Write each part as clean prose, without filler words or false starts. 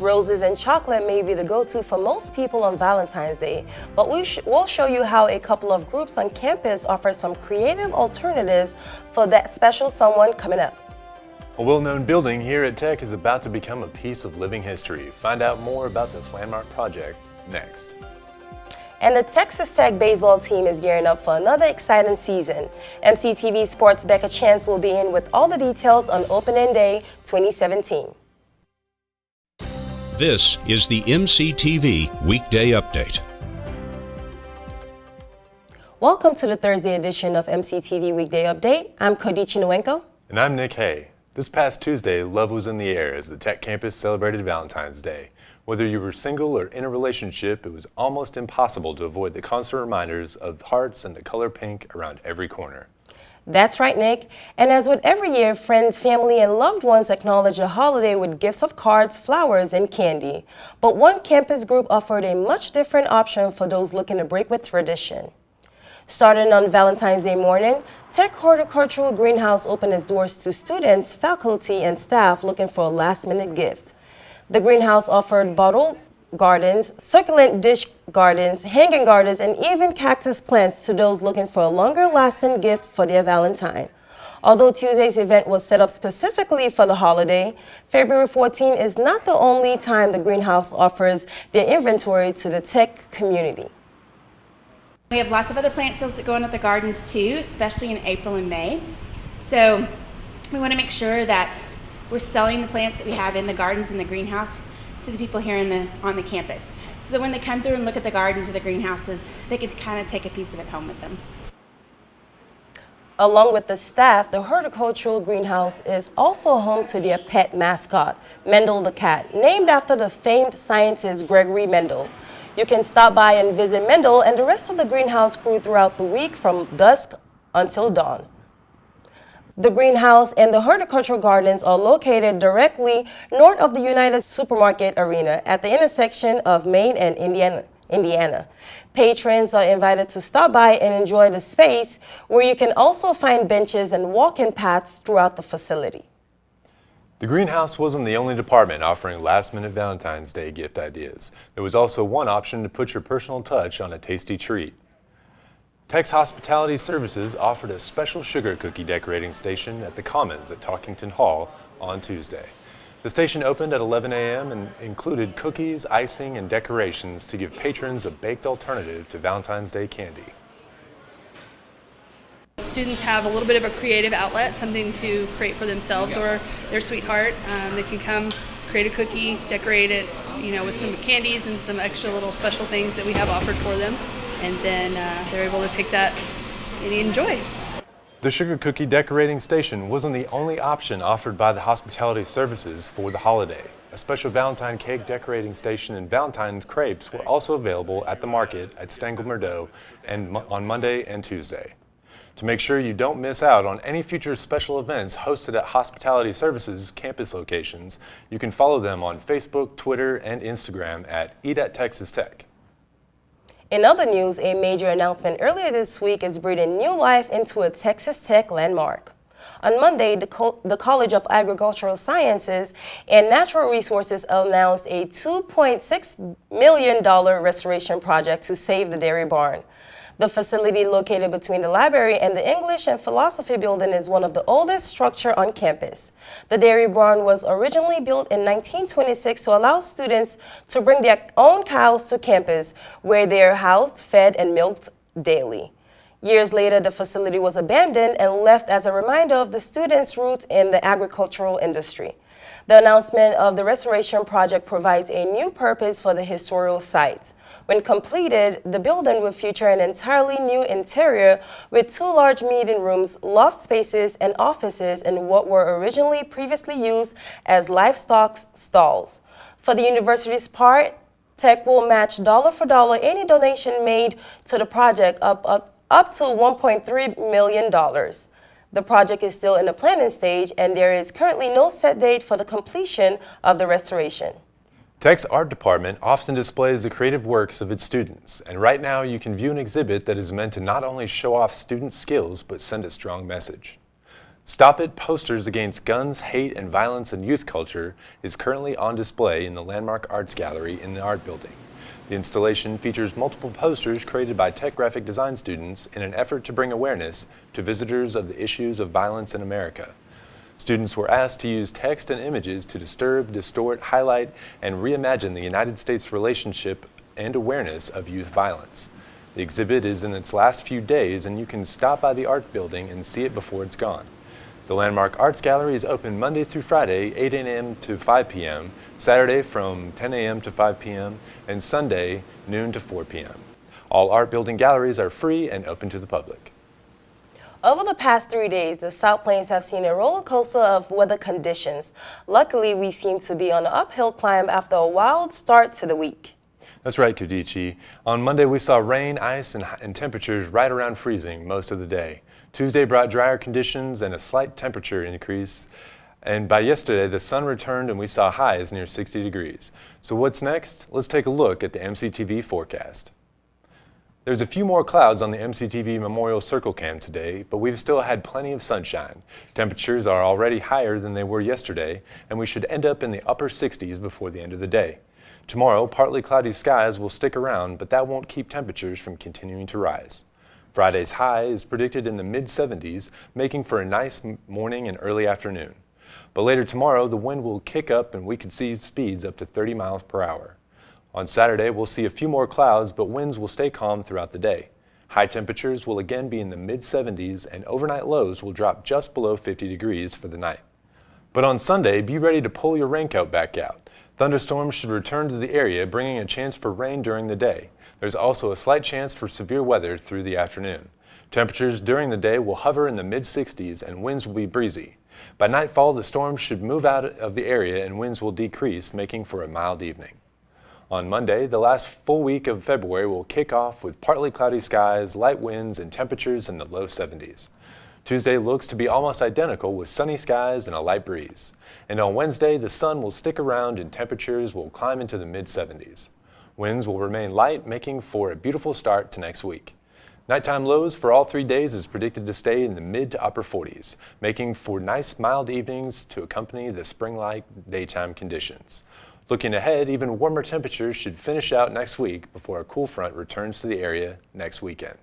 Roses and chocolate may be the go-to for most people on Valentine's Day, but we'll show you how a couple of groups on campus offer some creative alternatives for that special someone coming up. A well-known building here at Tech is about to become a piece of living history. Find out more about this landmark project next. And the Texas Tech baseball team is gearing up for another exciting season. MCTV Sports' Becca Chance will be in with all the details on Opening Day 2017. This is the MCTV Weekday Update. Welcome to the Thursday edition of MCTV Weekday Update. I'm Kodichi Nwankwo. And I'm Nick Hay. This past Tuesday, love was in the air as the Tech campus celebrated Valentine's Day. Whether you were single or in a relationship, it was almost impossible to avoid the constant reminders of hearts and the color pink around every corner. That's right, Nick. And as with every year, friends, family, and loved ones acknowledge the holiday with gifts of cards, flowers, and candy. But one campus group offered a much different option for those looking to break with tradition. Starting on Valentine's Day morning, Tech Horticultural Greenhouse opened its doors to students, faculty, and staff looking for a last-minute gift. The greenhouse offered bottled gardens, succulent dish gardens, hanging gardens, and even cactus plants to those looking for a longer-lasting gift for their Valentine. Although Tuesday's event was set up specifically for the holiday, February 14 is not the only time the greenhouse offers their inventory to the Tech community. We have lots of other plant sales that go on at the gardens too, especially in April and May. So we want to make sure that we're selling the plants that we have in the gardens and the greenhouse to the people here on the campus. So that when they come through and look at the gardens or the greenhouses, they can kind of take a piece of it home with them. Along with the staff, the horticultural greenhouse is also home to their pet mascot, Mendel the cat, named after the famed scientist Gregory Mendel. You can stop by and visit Mendel and the rest of the greenhouse crew throughout the week from dusk until dawn. The greenhouse and the horticultural gardens are located directly north of the United Supermarket Arena at the intersection of Main and Indiana. Patrons are invited to stop by and enjoy the space, where you can also find benches and walking paths throughout the facility. The greenhouse wasn't the only department offering last-minute Valentine's Day gift ideas. There was also one option to put your personal touch on a tasty treat. Tech's Hospitality Services offered a special sugar cookie decorating station at the Commons at Talkington Hall on Tuesday. The station opened at 11 a.m. and included cookies, icing, and decorations to give patrons a baked alternative to Valentine's Day candy. Students have a little bit of a creative outlet, something to create for themselves or their sweetheart. They can come create a cookie, decorate it, with some candies and some extra little special things that we have offered for them, and then they're able to take that and enjoy. The sugar cookie decorating station wasn't the only option offered by the Hospitality Services for the holiday. A special Valentine cake decorating station and Valentine's crepes were also available at the market at Stengel Murdo and on Monday and Tuesday. To make sure you don't miss out on any future special events hosted at Hospitality Services campus locations, you can follow them on Facebook, Twitter, and Instagram at Eat at Texas Tech. In other news, a major announcement earlier this week is breathing new life into a Texas Tech landmark. On Monday, the College of Agricultural Sciences and Natural Resources announced a $2.6 million restoration project to save the dairy barn. The facility located between the library and the English and Philosophy building is one of the oldest structures on campus. The dairy barn was originally built in 1926 to allow students to bring their own cows to campus, where they are housed, fed, and milked daily. Years later, the facility was abandoned and left as a reminder of the students' roots in the agricultural industry. The announcement of the restoration project provides a new purpose for the historical site. When completed, the building will feature an entirely new interior with 2 large meeting rooms, loft spaces, and offices in what were originally previously used as livestock stalls. For the university's part, Tech will match dollar for dollar any donation made to the project up to $1.3 million. The project is still in the planning stage, and there is currently no set date for the completion of the restoration. Tech's art department often displays the creative works of its students, and right now you can view an exhibit that is meant to not only show off students' skills, but send a strong message. Stop It posters against guns, hate, and violence and youth culture is currently on display in the Landmark Arts Gallery in the Art Building. The installation features multiple posters created by tech graphic design students in an effort to bring awareness to visitors of the issues of violence in America. Students were asked to use text and images to disturb, distort, highlight, and reimagine the United States relationship and awareness of youth violence. The exhibit is in its last few days, and you can stop by the Art Building and see it before it's gone. The Landmark Arts Gallery is open Monday through Friday, 8 a.m. to 5 p.m., Saturday from 10 a.m. to 5 p.m., and Sunday, noon to 4 p.m. All Art Building galleries are free and open to the public. Over the past 3 days, the South Plains have seen a roller coaster of weather conditions. Luckily, we seem to be on an uphill climb after a wild start to the week. That's right, Kodichi. On Monday, we saw rain, ice, and temperatures right around freezing most of the day. Tuesday brought drier conditions and a slight temperature increase. And by yesterday, the sun returned and we saw highs near 60 degrees. So what's next? Let's take a look at the MCTV forecast. There's a few more clouds on the MCTV Memorial Circle Cam today, but we've still had plenty of sunshine. Temperatures are already higher than they were yesterday, and we should end up in the upper 60s before the end of the day. Tomorrow, partly cloudy skies will stick around, but that won't keep temperatures from continuing to rise. Friday's high is predicted in the mid-70s, making for a nice morning and early afternoon. But later tomorrow, the wind will kick up and we could see speeds up to 30 miles per hour. On Saturday, we'll see a few more clouds, but winds will stay calm throughout the day. High temperatures will again be in the mid-70s, and overnight lows will drop just below 50 degrees for the night. But on Sunday, be ready to pull your raincoat back out. Thunderstorms should return to the area, bringing a chance for rain during the day. There's also a slight chance for severe weather through the afternoon. Temperatures during the day will hover in the mid-60s and winds will be breezy. By nightfall, the storms should move out of the area and winds will decrease, making for a mild evening. On Monday, the last full week of February will kick off with partly cloudy skies, light winds, and temperatures in the low 70s. Tuesday looks to be almost identical with sunny skies and a light breeze. And on Wednesday, the sun will stick around and temperatures will climb into the mid-70s. Winds will remain light, making for a beautiful start to next week. Nighttime lows for all 3 days is predicted to stay in the mid to upper 40s, making for nice mild evenings to accompany the spring-like daytime conditions. Looking ahead, even warmer temperatures should finish out next week before a cool front returns to the area next weekend.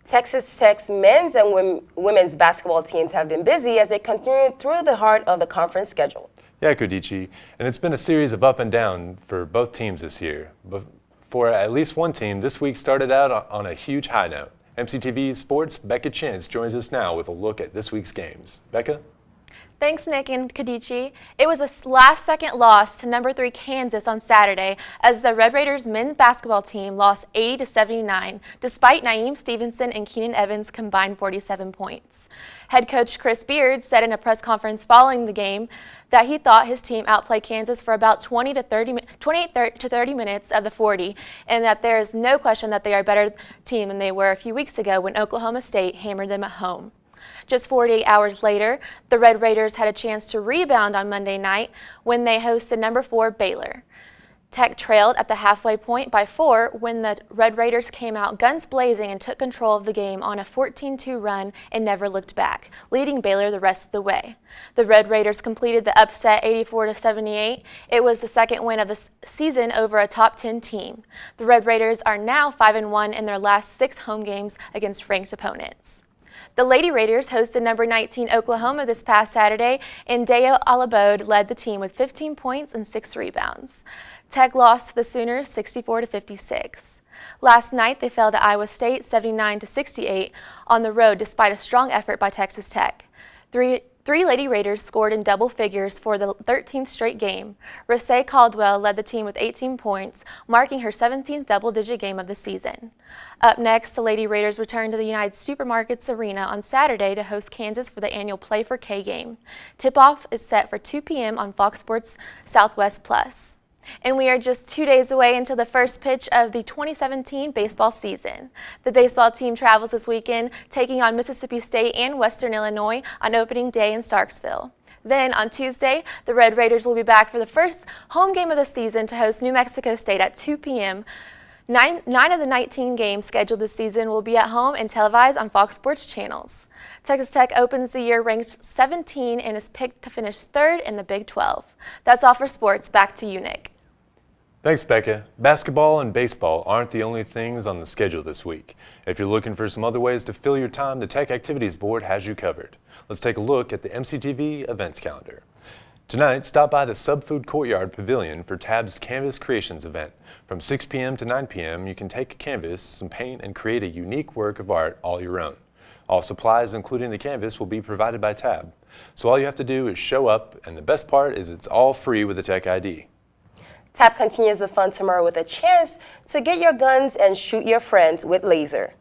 Texas Tech's men's and women's basketball teams have been busy as they continue through the heart of the conference schedule. Yeah, Kodichi, and it's been a series of up and down for both teams this year. But for at least one team, this week started out on a huge high note. MCTV Sports' Becca Chance joins us now with a look at this week's games. Becca? Thanks, Nick and Kodichi. It was a last-second loss to number 3 Kansas on Saturday as the Red Raiders men's basketball team lost 80-79, despite Naeem Stevenson and Keenan Evans' combined 47 points. Head coach Chris Beard said in a press conference following the game that he thought his team outplayed Kansas for about 28 to 30 minutes of the 40, and that there is no question that they are a better team than they were a few weeks ago when Oklahoma State hammered them at home. Just 48 hours later, the Red Raiders had a chance to rebound on Monday night when they hosted number 4 Baylor. Tech trailed at the halfway point by 4 when the Red Raiders came out guns blazing and took control of the game on a 14-2 run and never looked back, leading Baylor the rest of the way. The Red Raiders completed the upset 84-78. It was the second win of the season over a top 10 team. The Red Raiders are now 5-1 in their last 6 home games against ranked opponents. The Lady Raiders hosted number 19 Oklahoma this past Saturday, and Dayo Alabode led the team with 15 points and 6 rebounds. Tech lost to the Sooners 64-56. Last night, they fell to Iowa State 79-68 on the road despite a strong effort by Texas Tech. Three Lady Raiders scored in double figures for the 13th straight game. Rasay Caldwell led the team with 18 points, marking her 17th double-digit game of the season. Up next, the Lady Raiders return to the United Supermarkets Arena on Saturday to host Kansas for the annual Play for K game. Tip-off is set for 2 p.m. on Fox Sports Southwest Plus. And we are just 2 days away until the first pitch of the 2017 baseball season. The baseball team travels this weekend, taking on Mississippi State and Western Illinois on opening day in Starksville. Then on Tuesday, the Red Raiders will be back for the first home game of the season to host New Mexico State at 2 p.m. Nine of the 19 games scheduled this season will be at home and televised on Fox Sports channels. Texas Tech opens the year ranked 17 and is picked to finish third in the Big 12. That's all for sports. Back to you, Nick. Thanks, Becca. Basketball and baseball aren't the only things on the schedule this week. If you're looking for some other ways to fill your time, the Tech Activities Board has you covered. Let's take a look at the MCTV events calendar. Tonight, stop by the Subfood Courtyard Pavilion for TAB's Canvas Creations event. From 6 p.m. to 9 p.m., you can take a canvas, some paint, and create a unique work of art all your own. All supplies, including the canvas, will be provided by TAB. So all you have to do is show up, and the best part is it's all free with a Tech ID. TAB continues the fun tomorrow with a chance to get your guns and shoot your friends with laser.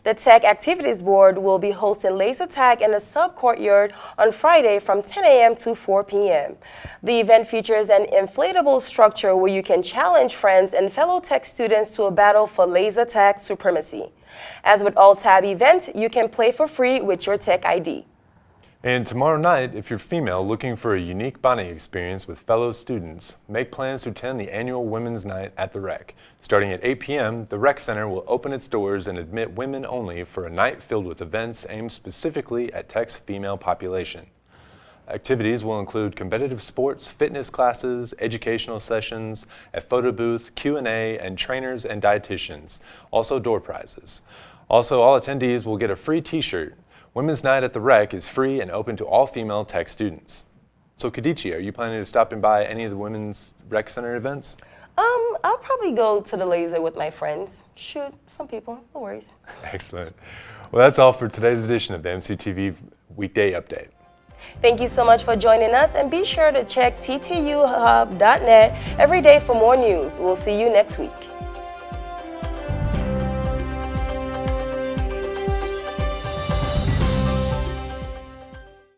The Tech Activities Board will be hosting laser tag in the sub-courtyard on Friday from 10 a.m. to 4 p.m. The event features an inflatable structure where you can challenge friends and fellow Tech students to a battle for laser tag supremacy. As with all TAB events, you can play for free with your Tech ID. And tomorrow night, if you're female looking for a unique bonding experience with fellow students, make plans to attend the annual Women's Night at the Rec. Starting at 8 p.m., the Rec Center will open its doors and admit women only for a night filled with events aimed specifically at Tech's female population. Activities will include competitive sports, fitness classes, educational sessions, a photo booth, Q&A, and trainers and dietitians, also door prizes. Also, all attendees will get a free t-shirt. Women's Night at the Rec is free and open to all female Tech students. So Kodichi, are you planning to stop by any of the Women's Rec Center events? I'll probably go to the laser with my friends. Shoot some people, no worries. Excellent. Well, that's all for today's edition of the MCTV Weekday Update. Thank you so much for joining us, and be sure to check ttuhub.net every day for more news. We'll see you next week.